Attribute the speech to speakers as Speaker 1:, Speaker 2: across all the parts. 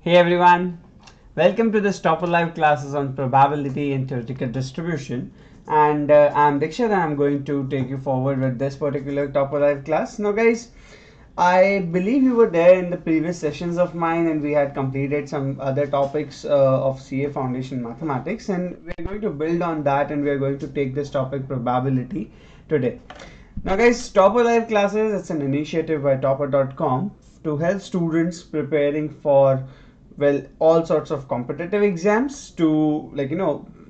Speaker 1: Hey everyone, welcome to this Toppr live classes on probability and theoretical distribution. And I'm Dixit and I'm going to take you forward with this particular Toppr live class. Now guys, I believe you were there in the previous sessions of mine and we had completed some other topics of CA Foundation Mathematics, and we're going to build on that and we're going to take this topic probability today. Now guys, Toppr live classes, it's an initiative by Toppr.com to help students preparing for all sorts of competitive exams to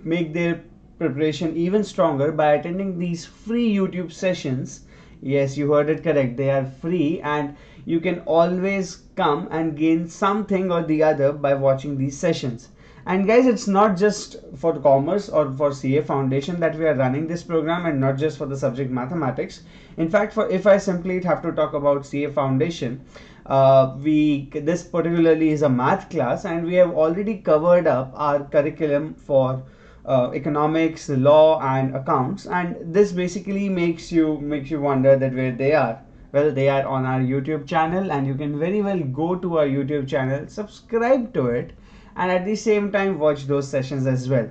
Speaker 1: make their preparation even stronger by attending these free YouTube sessions. Yes, you heard it correct, they are free and you can always come and gain something or the other by watching these sessions. And guys, it's not just for commerce or for CA Foundation that we are running this program, and not just for the subject mathematics. In fact, if I simply have to talk about CA Foundation, this particularly is a math class and we have already covered up our curriculum for economics, law and accounts, and this basically makes you wonder that where they are. Well, they are on our YouTube channel and you can very well go to our YouTube channel, subscribe to it, and at the same time watch those sessions as well.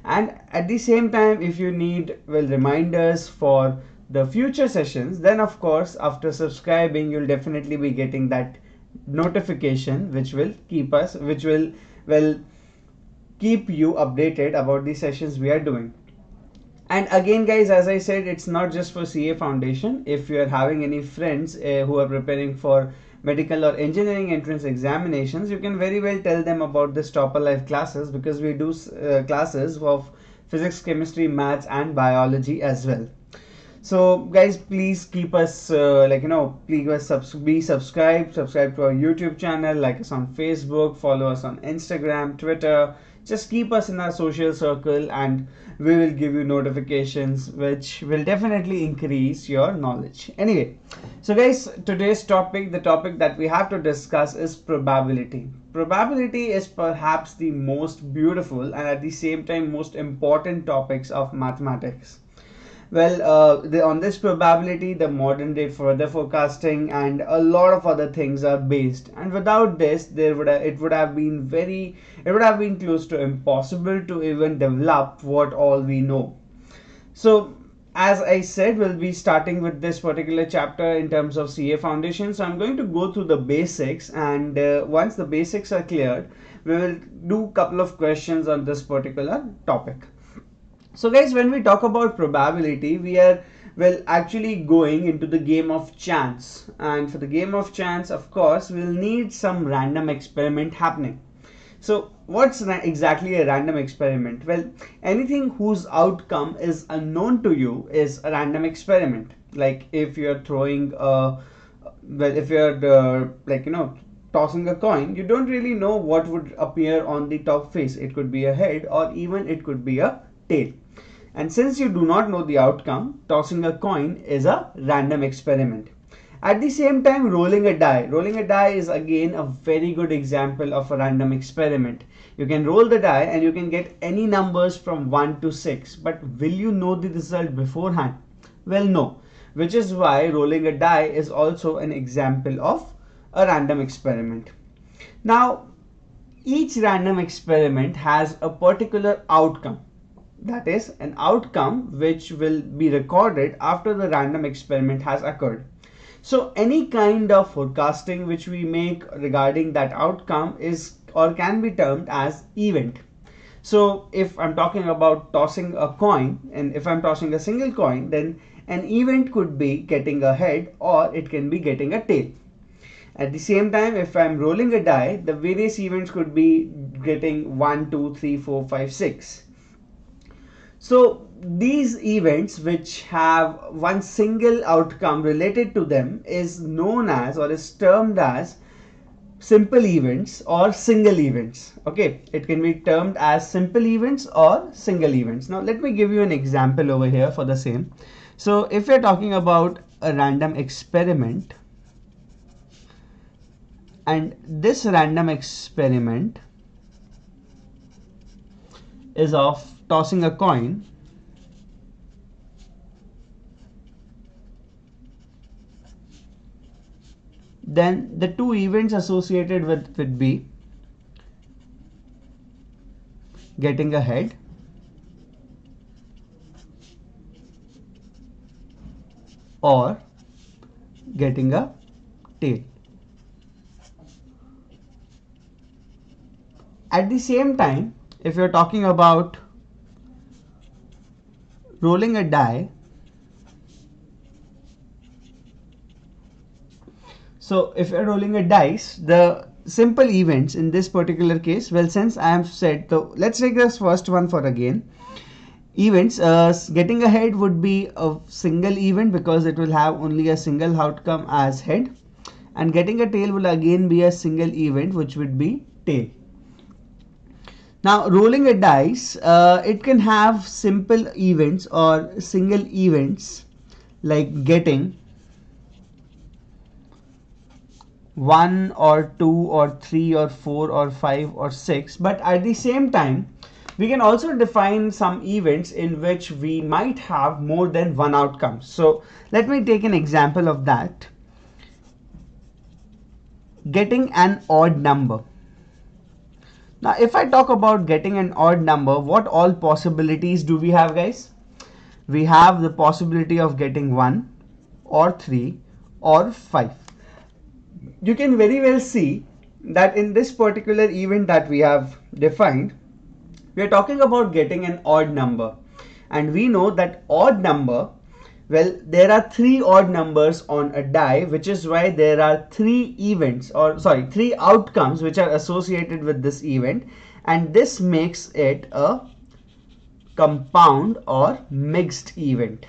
Speaker 1: And at the same time, if you need reminders for the future sessions, then of course after subscribing you'll definitely be getting that notification which will keep you updated about the sessions we are doing. And again guys, as I said, it's not just for CA Foundation. If you are having any friends who are preparing for medical or engineering entrance examinations, you can very well tell them about this Toppr live classes, because we do classes of physics, chemistry, maths and biology as well. So guys, please keep us be subscribed to our YouTube channel, like us on Facebook, follow us on Instagram, Twitter. Just keep us in our social circle and we will give you notifications which will definitely increase your knowledge. Anyway, so guys, today's topic, the topic that we have to discuss is probability. Probability is perhaps the most beautiful and at the same time most important topics of mathematics. On this probability, the modern day further forecasting and a lot of other things are based. And without this, it would have been close to impossible to even develop what all we know. So, as I said, we'll be starting with this particular chapter in terms of CA Foundation. So I'm going to go through the basics, and once the basics are cleared, we will do a couple of questions on this particular topic. So guys, when we talk about probability, we are actually going into the game of chance, and for the game of chance, of course, we'll need some random experiment happening. So what's exactly a random experiment? Well, anything whose outcome is unknown to you is a random experiment. Like if you're throwing tossing a coin, you don't really know what would appear on the top face. It could be a head or even it could be a tail. And since you do not know the outcome, tossing a coin is a random experiment. At the same time, rolling a die is again a very good example of a random experiment. You can roll the die and you can get any numbers from 1 to 6, but will you know the result beforehand? Well, no, which is why rolling a die is also an example of a random experiment. Now, each random experiment has a particular outcome. That is an outcome which will be recorded after the random experiment has occurred. So any kind of forecasting which we make regarding that outcome is or can be termed as event. So if I'm talking about tossing a coin, and if I'm tossing a single coin, then an event could be getting a head or it can be getting a tail. At the same time, if I'm rolling a die, the various events could be getting 1, 2, 3, 4, 5, 6. So these events which have one single outcome related to them is known as or is termed as simple events or single events. Okay, it can be termed as simple events or single events. Now let me give you an example over here for the same. So if we're talking about a random experiment, and this random experiment is of tossing a coin, then the two events associated with would be getting a head or getting a tail. At the same time, if you're talking about rolling a die, so if you're rolling a dice, the simple events in this particular case, well, since I have said, so let's take this first one for again. Events, getting a head would be a single event because it will have only a single outcome as head, and getting a tail will again be a single event which would be tail. Now rolling a dice, it can have simple events or single events like getting 1 or 2 or 3 or 4 or 5 or 6, but at the same time we can also define some events in which we might have more than one outcome. So let me take an example of that. Getting an odd number. Now if I talk about getting an odd number, what all possibilities do we have, guys? We have the possibility of getting 1 or 3 or 5. You can very well see that in this particular event that we have defined, we are talking about getting an odd number, and we know that odd number, well, there are 3 odd numbers on a die, which is why there are 3 events, or sorry, 3 outcomes which are associated with this event, and this makes it a compound or mixed event.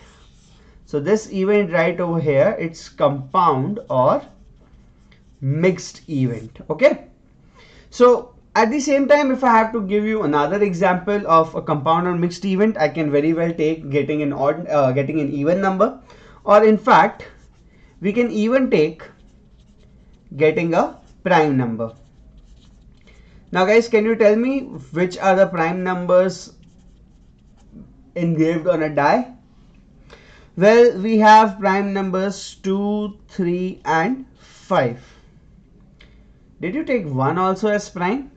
Speaker 1: So this event right over here, it's compound or mixed event. Okay, so at the same time, if I have to give you another example of a compound or mixed event, I can very well take getting an odd, getting an even number, or in fact, we can even take getting a prime number. Now, guys, can you tell me which are the prime numbers engraved on a die? Well, we have prime numbers 2, 3, and 5. Did you take 1 also as prime?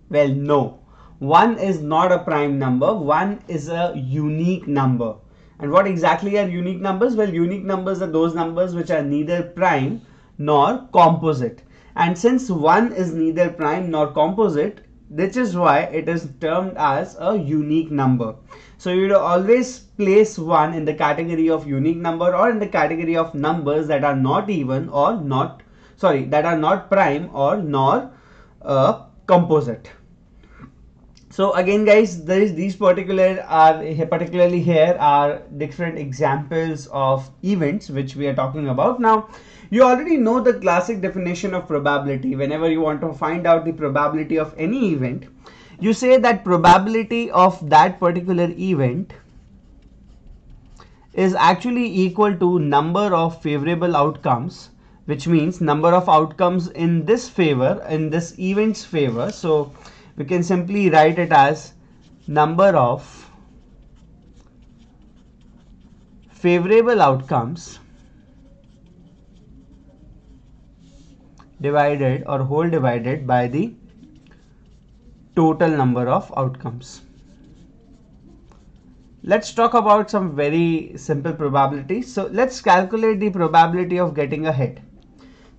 Speaker 1: Well, no. 1 is not a prime number. 1 is a unique number. And what exactly are unique numbers? Well, unique numbers are those numbers which are neither prime nor composite. And since 1 is neither prime nor composite, which is why it is termed as a unique number. So you will always place 1 in the category of unique number or in the category of numbers that are not even or not, sorry, that are not prime or nor composite. So again, guys, these particularly here are different examples of events which we are talking about. Now, you already know the classic definition of probability. Whenever you want to find out the probability of any event, you say that probability of that particular event is actually equal to number of favorable outcomes, which means number of outcomes in this favor, in this event's favor. So we can simply write it as number of favorable outcomes divided or whole divided by the total number of outcomes. Let's talk about some very simple probabilities. So let's calculate the probability of getting a head.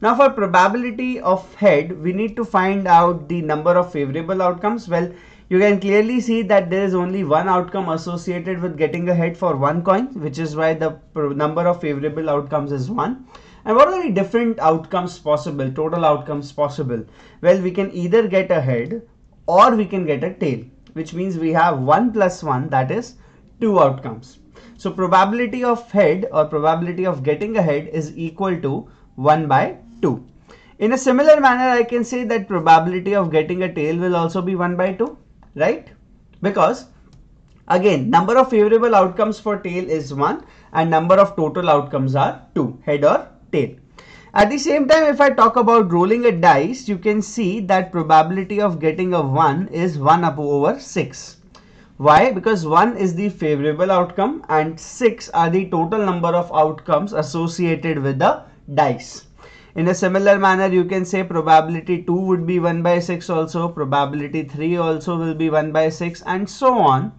Speaker 1: Now for probability of head, we need to find out the number of favorable outcomes. Well, you can clearly see that there is only one outcome associated with getting a head for one coin, which is why the number of favorable outcomes is 1. And what are the different outcomes possible, total outcomes possible? Well, we can either get a head or we can get a tail, which means we have 1 plus 1, that is 2 outcomes. So probability of head or probability of getting a head is equal to 1 by 2. In a similar manner, I can say that probability of getting a tail will also be 1 by 2, right? Because again, number of favorable outcomes for tail is 1 and number of total outcomes are 2, head or tail. At the same time, if I talk about rolling a dice, you can see that probability of getting a 1 is 1 over 6. Why? Because 1 is the favorable outcome and 6 are the total number of outcomes associated with the dice. In a similar manner, you can say probability 2 would be 1 by 6 also, probability 3 also will be 1 by 6, and so on.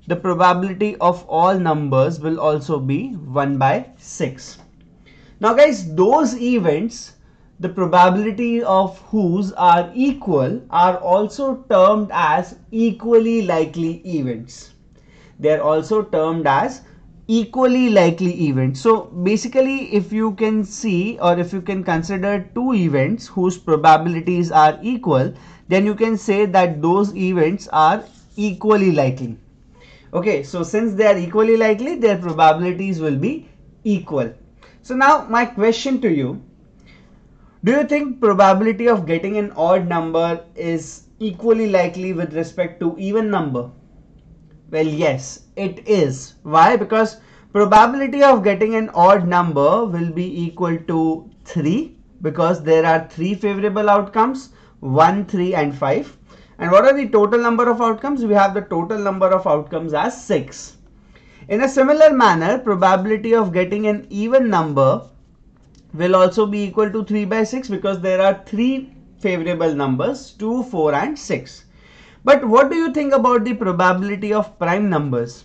Speaker 1: The probability of all numbers will also be 1 by 6. Now guys, those events, the probability of whose are equal, are also termed as equally likely events. They are also termed as equally likely events. So basically, if you can see, or if you can consider two events whose probabilities are equal, then you can say that those events are equally likely. Okay, so since they are equally likely, their probabilities will be equal. So now my question to you, do you think probability of getting an odd number is equally likely with respect to even number? Well, yes, it is. Why? Because probability of getting an odd number will be equal to 3, because there are 3 favorable outcomes, 1, 3 and 5. And what are the total number of outcomes? We have the total number of outcomes as 6. In a similar manner, probability of getting an even number will also be equal to 3 by 6, because there are 3 favorable numbers, 2, 4 and 6. But what do you think about the probability of prime numbers?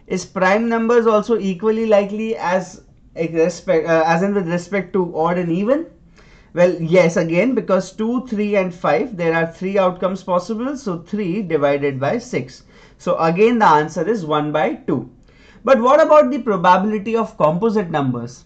Speaker 1: Is prime numbers also equally likely as in with respect to odd and even? Well, yes, again, because 2, 3 and 5, there are 3 outcomes possible. So 3 divided by 6. So again, the answer is 1 by 2. But what about the probability of composite numbers?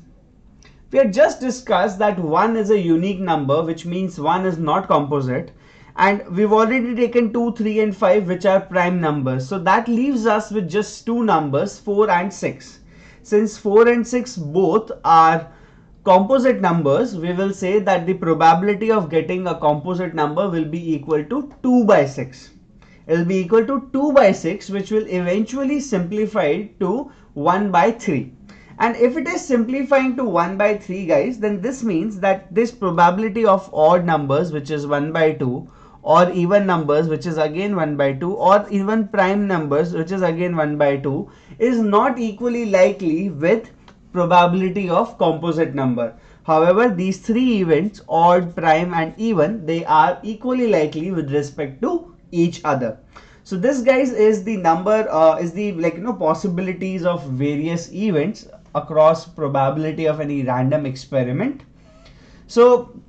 Speaker 1: We had just discussed that 1 is a unique number, which means 1 is not composite. And we've already taken 2, 3 and 5, which are prime numbers. So that leaves us with just two numbers, 4 and 6. Since 4 and 6 both are composite numbers, we will say that the probability of getting a composite number will be equal to 2 by 6. It will be equal to 2 by 6, which will eventually simplify to 1 by 3. And if it is simplifying to 1 by 3, guys, then this means that this probability of odd numbers, which is 1 by 2, or even numbers, which is again 1 by 2, or even prime numbers, which is again 1 by 2, is not equally likely with probability of composite number. However, these three events, odd, prime and even, they are equally likely with respect to each other. So this, guys, is the number, is the possibilities of various events across probability of any random experiment. So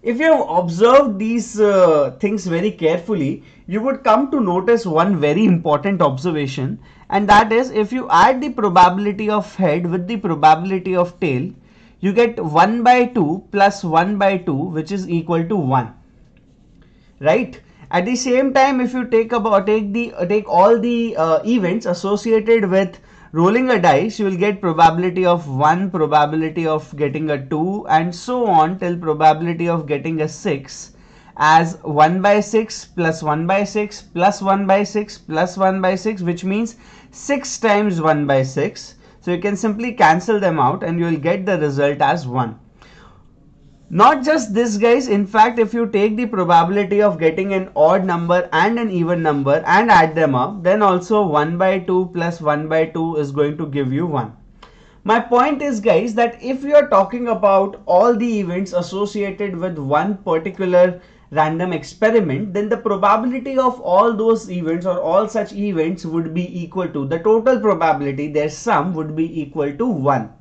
Speaker 1: if you have observed these things very carefully, you would come to notice one very important observation, and that is, if you add the probability of head with the probability of tail, you get 1 by 2 plus 1 by 2, which is equal to 1. Right? At the same time, if you take all the events associated with rolling a dice, you will get probability of 1, probability of getting a 2, and so on till probability of getting a 6 as 1 by 6 plus 1 by 6 plus 1 by 6 plus 1 by 6, which means 6 times 1 by 6. So you can simply cancel them out and you will get the result as 1. Not just this, guys, in fact, if you take the probability of getting an odd number and an even number and add them up, then also 1 by 2 plus 1 by 2 is going to give you 1. My point is, guys, that if you are talking about all the events associated with one particular random experiment, then the probability of all those events or all such events would be equal to the total probability, their sum would be equal to 1.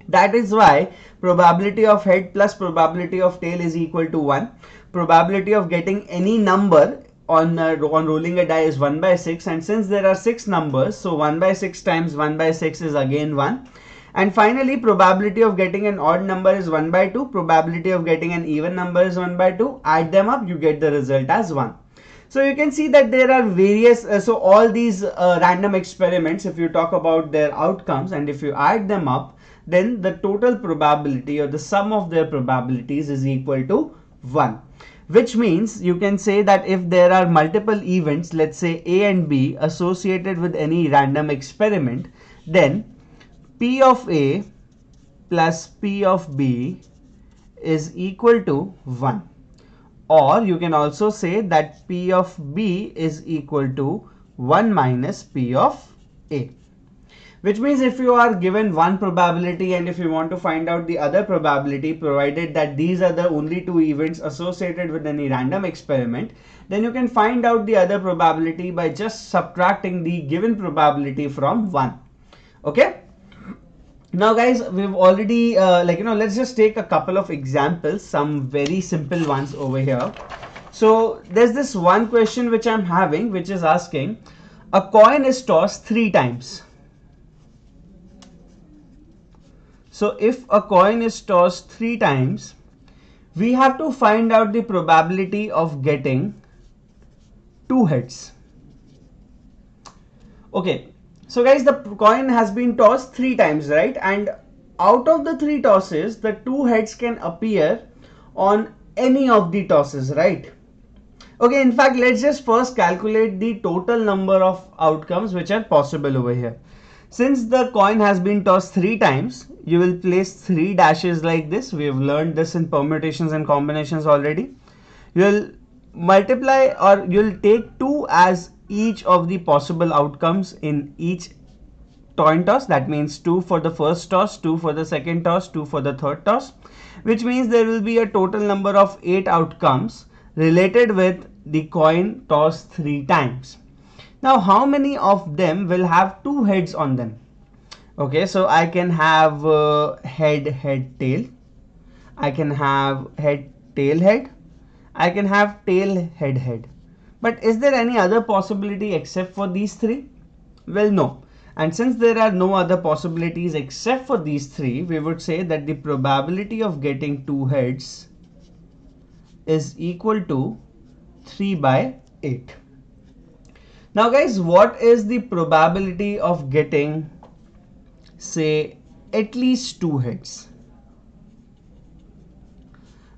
Speaker 1: That is why probability of head plus probability of tail is equal to 1. Probability of getting any number on rolling a die is 1 by 6, and since there are 6 numbers, so 1 by 6 times 1 by 6 is again 1. And finally, probability of getting an odd number is 1 by 2. Probability of getting an even number is 1 by 2. Add them up, you get the result as 1. So you can see that there are various, so all these random experiments, if you talk about their outcomes and if you add them up, then the total probability or the sum of their probabilities is equal to 1. Which means you can say that if there are multiple events, let's say A and B, associated with any random experiment, then P of A plus P of B is equal to 1. Or you can also say that P of B is equal to 1 minus P of A. which means if you are given one probability and if you want to find out the other probability, provided that these are the only two events associated with any random experiment, then you can find out the other probability by just subtracting the given probability from 1. Okay. Now guys, we've already let's just take a couple of examples, some very simple ones over here. So there's this one question which I'm having, which is asking a coin is tossed 3 times. So if a coin is tossed 3 times, we have to find out the probability of getting 2 heads. Okay, so guys, the coin has been tossed 3 times, right? And out of the 3 tosses, the 2 heads can appear on any of the tosses, right? Okay, in fact, let's just first calculate the total number of outcomes which are possible over here. Since the coin has been tossed 3 times, you will place 3 dashes like this. We have learned this in permutations and combinations already. You will multiply, or you will take 2 as each of the possible outcomes in each coin toss. That means 2 for the first toss, 2 for the second toss, 2 for the third toss, which means there will be a total number of 8 outcomes related with the coin tossed 3 times. Now, how many of them will have 2 heads on them? Okay, so I can have head, head, tail. I can have head, tail, head. I can have tail, head, head. But is there any other possibility except for these 3? Well, no. And since there are no other possibilities except for these 3, we would say that the probability of getting 2 heads is equal to 3 by 8. Now guys, what is the probability of getting, say, at least 2 heads?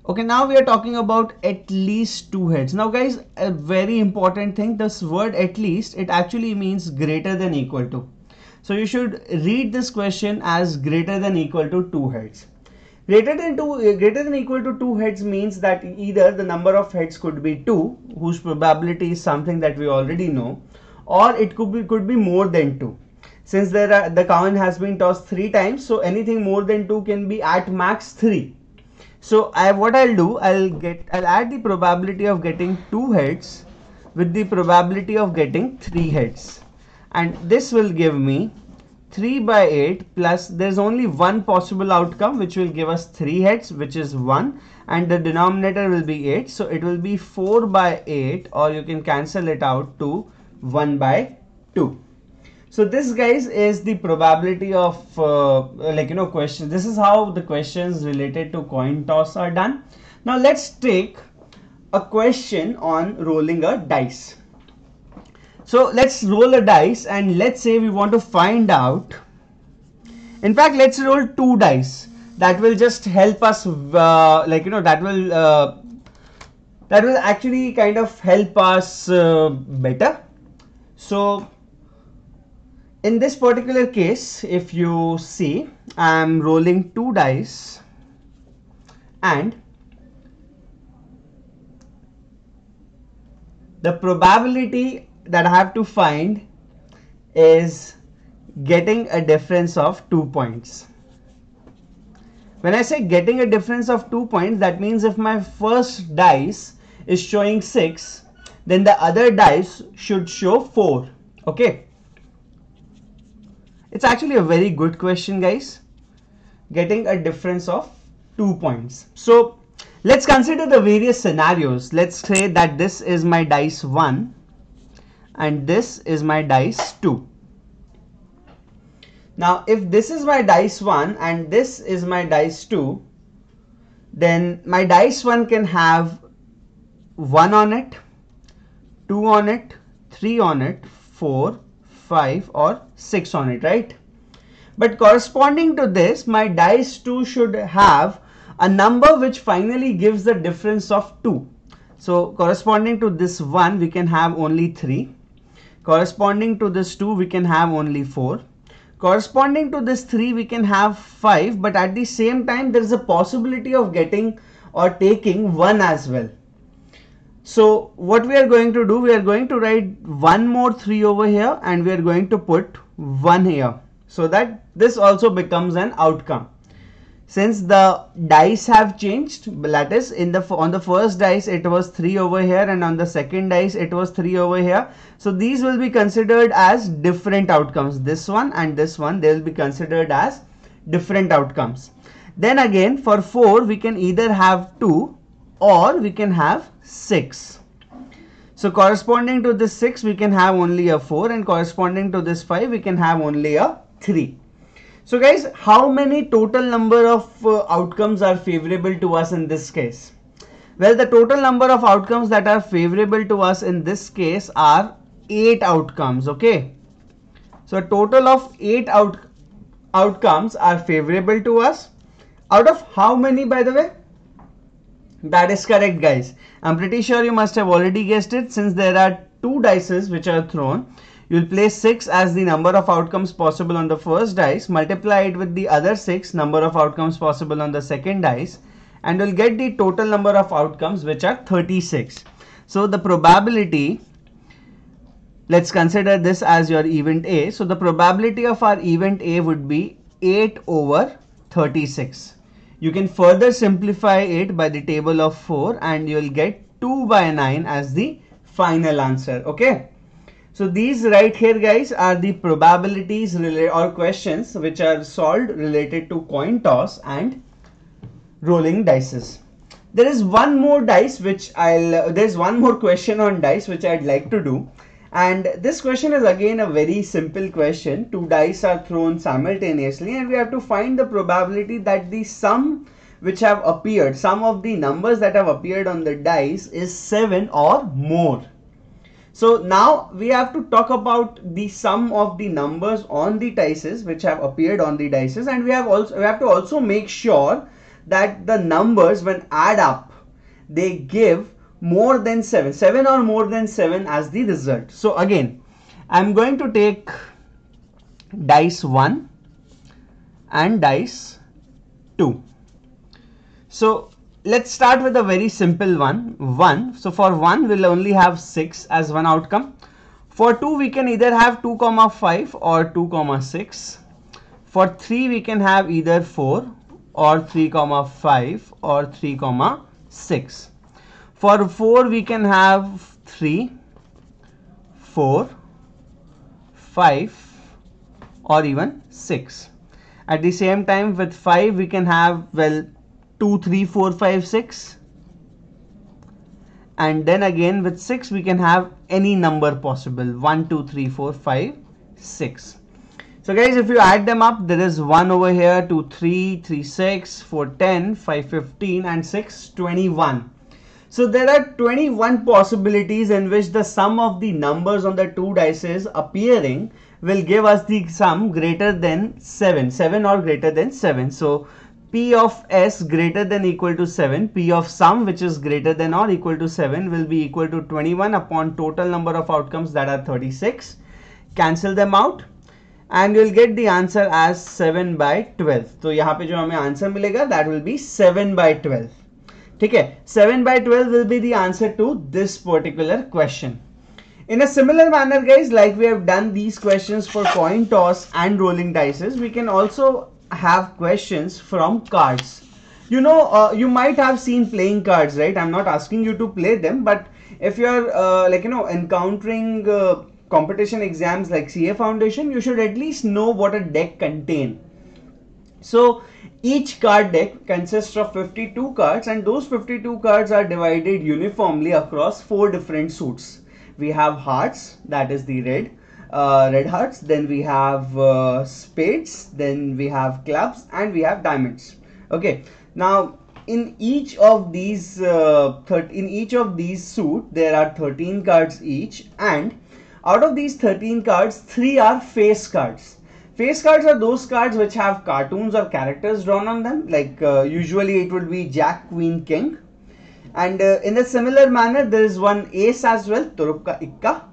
Speaker 1: Okay, now we are talking about at least 2 heads. Now guys, a very important thing, this word at least, it actually means greater than equal to. So you should read this question as greater than equal to 2 heads. Greater than equal to 2 heads means that either the number of heads could be 2, whose probability is something that we already know, or it could be more than 2. Since the coin has been tossed 3 times, so anything more than 2 can be at max 3. So what I'll do, I'll add the probability of getting 2 heads with the probability of getting 3 heads, and this will give me 3 by 8 plus, there's only one possible outcome which will give us 3 heads, which is 1, and the denominator will be 8, so it will be 4 by 8, or you can cancel it out to 1 by 2. So this, guys, is the probability of question. This is how the questions related to coin toss are done. Now let's take a question on rolling a dice. So let's roll a dice, and let's say we want to find out, in fact, let's roll 2 dice. That will just help us, that will actually kind of help us better. So in this particular case, if you see, I'm rolling 2 dice, and the probability that I have to find is getting a difference of 2 points. When I say getting a difference of 2 points, that means if my first dice is showing 6, then the other dice should show 4. Okay. It's actually a very good question, guys. Getting a difference of 2 points. So let's consider the various scenarios. Let's say that this is my dice 1 and this is my dice 2. Now if this is my dice 1 and this is my dice 2, then my dice 1 can have 1 on it, 2 on it, 3 on it, 4, 5 or 6 on it, right? But corresponding to this, my dice 2 should have a number which finally gives the difference of 2. So corresponding to this 1, we can have only 3. Corresponding to this 2, we can have only 4. Corresponding to this 3, we can have 5, but at the same time there is a possibility of getting or taking 1 as well. So what we are going to do, we are going to write one more 3 over here and we are going to put 1 here. so that this also becomes an outcome. Since the dice have changed, that is on the first dice it was 3 over here, and on the second dice it was 3 over here. So these will be considered as different outcomes. This one and this one, they will be considered as different outcomes. Then again for 4 we can either have 2 or we can have 6. So corresponding to this 6 we can have only a 4, and corresponding to this 5 we can have only a 3. So guys, how many total number of outcomes are favorable to us in this case? Well, the total number of outcomes that are favorable to us in this case are 8 outcomes. Okay, so a total of 8 outcomes are favorable to us. Out of how many, by the way? That is correct, guys. I'm pretty sure you must have already guessed it. Since there are 2 dices which are thrown, you will place 6 as the number of outcomes possible on the first dice, multiply it with the other 6 number of outcomes possible on the second dice, and you'll get the total number of outcomes, which are 36. So the probability, let's consider this as your event A. So the probability of our event A would be 8 over 36. You can further simplify it by the table of 4 and you'll get 2 by 9 as the final answer. Okay. So these right here, guys, are the probabilities or questions which are solved related to coin toss and rolling dices. There is one more dice which there's one more question on dice which I'd like to do. And this question is again a very simple question. 2 dice are thrown simultaneously and we have to find the probability that the sum which have appeared, sum of the numbers that have appeared on the dice is 7 or more. So now we have to talk about the sum of the numbers on the dices which have appeared on the dices, and we have to also make sure that the numbers when add up they give more than 7 or more than 7 as the result. So again, I'm going to take dice 1 and dice 2. So let's start with a very simple one, 1. So for 1 we'll only have 6 as one outcome. For 2 we can either have 2,5 or 2,6. For 3 we can have either 4 or 3,5 or 3,6. For 4 we can have 3, 4, 5 or even 6. At the same time with 5 we can have, well, 2, 3, 4, 5, 6. And then again with 6 we can have any number possible, 1, 2, 3, 4, 5, 6. So guys, if you add them up, there is 1 over here, 2, 3, 3, 6, 4, 10, 5, 15 and 6, 21. So there are 21 possibilities in which the sum of the numbers on the 2 dices appearing will give us the sum greater than 7 or greater than 7. So P of S greater than equal to 7, P of sum which is greater than or equal to 7 will be equal to 21 upon total number of outcomes, that are 36. Cancel them out and you'll get the answer as 7 by 12. So यहाँ पे जो हमें answer मिलेगा, that will be 7 by 12. ठीक है, 7 by 12 will be the answer to this particular question. In a similar manner, guys, like we have done these questions for coin toss and rolling dices, we can also have questions from cards. You know, you might have seen playing cards, right? I'm not asking you to play them, but if you're encountering competition exams like CA Foundation, you should at least know what a deck contains. So each card deck consists of 52 cards and those 52 cards are divided uniformly across 4 different suits. We have hearts, that is the red hearts, then we have spades, then we have clubs and we have diamonds. Okay, now in each of these suit there are 13 cards each, and out of these 13 cards 3 are face cards. Face cards are those cards which have cartoons or characters drawn on them, like usually it would be Jack, Queen, King. And in a similar manner there is one ace as well, Turupka, Ikka.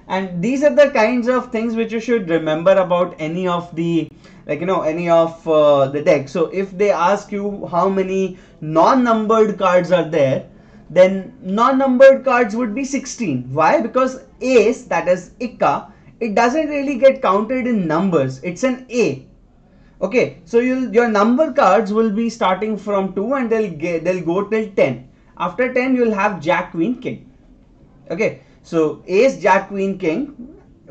Speaker 1: And these are the kinds of things which you should remember about any of the the deck. So if they ask you how many non-numbered cards are there, then non-numbered cards would be 16. Why? Because ace, that is Ikka, it doesn't really get counted in numbers. It's an A. Okay, so your number cards will be starting from 2 and they'll go till 10. After 10 you'll have Jack, Queen, King. Okay, so Ace, Jack, Queen, King,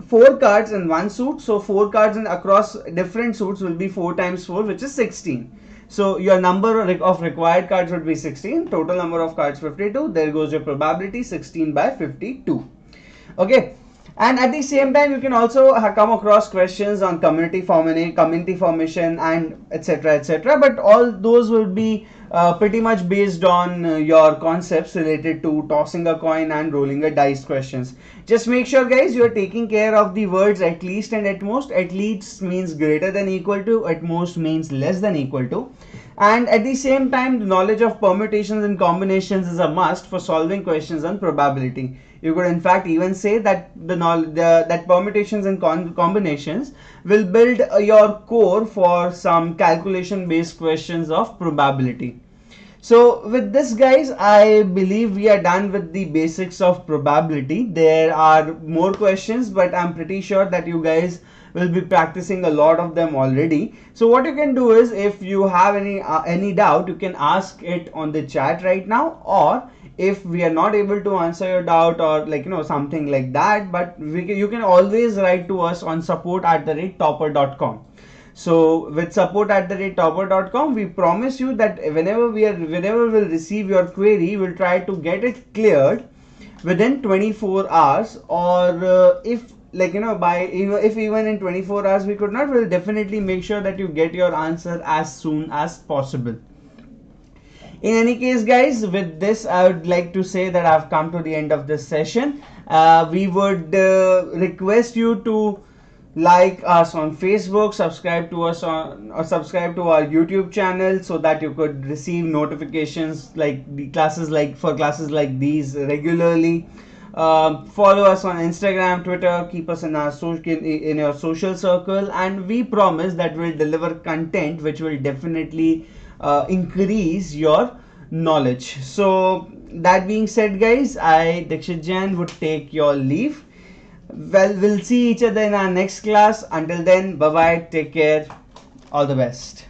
Speaker 1: 4 cards in one suit. So 4 cards in across different suits will be 4 times 4, which is 16. So your number of required cards would be 16. Total number of cards 52. There goes your probability, 16 by 52. Okay. And at the same time, you can also come across questions on community formation and etc. etc. But all those will be pretty much based on your concepts related to tossing a coin and rolling a dice questions. Just make sure, guys, you are taking care of the words at least and at most. At least means greater than equal to, at most means less than equal to. And at the same time, the knowledge of permutations and combinations is a must for solving questions on probability. You could in fact even say that that permutations and combinations will build your core for some calculation based questions of probability. So with this, guys, I believe we are done with the basics of probability. There are more questions, but I'm pretty sure that you guys will be practicing a lot of them already. So what you can do is, if you have any doubt, you can ask it on the chat right now, or if we are not able to answer your doubt, or like something like that, but you can always write to us on support@toppr.com. So with support@toppr.com, we promise you that whenever we'll receive your query, we'll try to get it cleared within 24 hours, or if if even in 24 hours we could not, we'll definitely make sure that you get your answer as soon as possible. In any case, guys, with this, I would like to say that I've come to the end of this session. We would request you to like us on Facebook, subscribe to us subscribe to our YouTube channel, so that you could receive notifications like the classes for classes like these regularly. Follow us on Instagram, Twitter, keep us in your social circle, and we promise that we'll deliver content which will definitely increase your knowledge. So that being said, guys, I, Dixit Jain, would take your leave. Well, we'll see each other in our next class. Until then, bye bye, take care, all the best.